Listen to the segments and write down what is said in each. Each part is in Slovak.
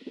Keď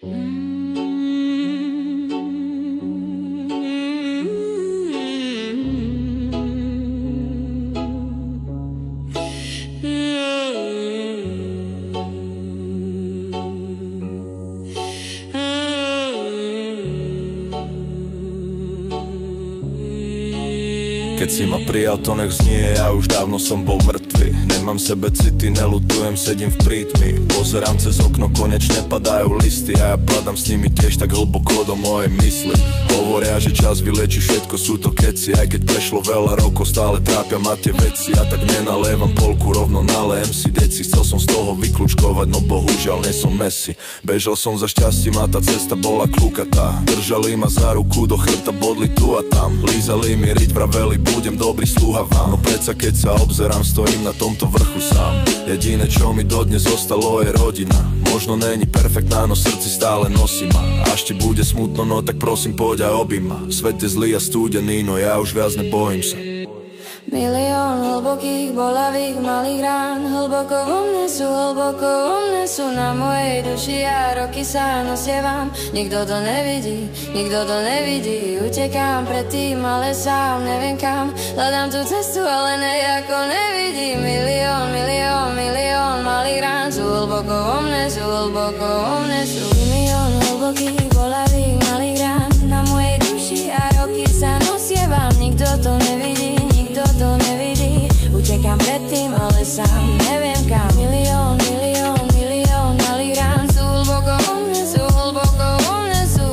si ma prijal, to nech znie, ja už dávno som bol mŕtvy. Nemám sebe city, nelutujem, sedím v prítmi. Pozerám cez okno, konečne padajú listy a ja padám s nimi tiež tak hlboko do mojej mysli. Hovoria, že čas vylieči všetko, sú to keci. Aj keď prešlo veľa rokov, stále trápia ma tie veci. Ja tak nenalievam polku, rovno nalejem si deci. Chcel som z toho vyklúčkovať, no bohužiaľ nie som Messi. Bežal som za šťastím a tá cesta bola klukatá. Držali ma za ruku, do chrbta bodli tu a tam. Lízali mi riť, vraveli, budem dobrý sluha vám. No predsa keď sa obzerám, stojím na tomto vrchu sám. Jediné čo mi dodnes zostalo je rodina. Možno není perfektná, no srdci stále nosím ma. Až ti bude smutno, no tak prosím poď a objím ma. Svet je zlý a studený, no ja už viac nebojím sa. Milión hlbokých, bolavých, malých rán hlboko vo mne sú na mojej duši a roky sa nosievam. Nikto to nevidí, utekám pred tým, ale sám neviem kam. Hľadám tú cestu, ale nejako nevidím. Milión malých rán sú hlboko vo mne, sú milión hlbokých, bolavých, malých rán na mojej duši a roky sa nosievam. Nikto to nevidí, utekám pred tým, ale sám neviem kam. Milión malých rán sú hlboko vo mne, sú.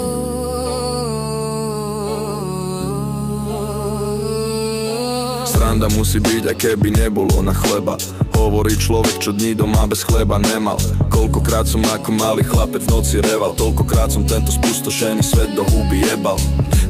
Sranda musí byť, aj keby nebolo na chleba. Hovorí človek, čo dní doma bez chleba nemal. Koľkokrát som ako malý chlapec v noci reval. Toľkokrát som tento spustošený svet do huby jebal.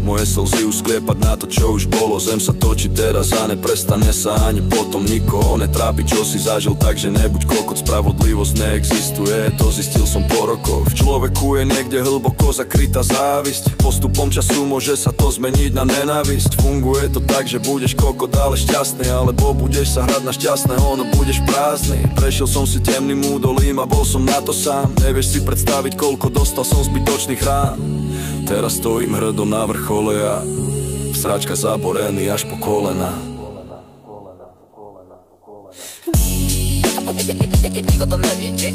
Moje slzy už skliepať na to, čo už bolo. Zem sa točí teraz a neprestane sa ani potom. Nikoho netrápi, čo si zažil, takže nebuď kokot. Spravodlivosť neexistuje, to zistil som po rokoch. V človeku je niekde hlboko zakrytá závisť. Postupom času môže sa to zmeniť na nenávisť. Funguje to tak, že budeš kokot, ale šťastný. Alebo budeš sa hrať na šťastného, no budeš prázdny. Prešiel som si temným údolím a bol som na to sám. Nevieš si predstaviť, koľko dostal som zbytočných rán. Teraz stojím hrdo na vrchole a v sračka zaborený až po kolena. Nikto to nevidí.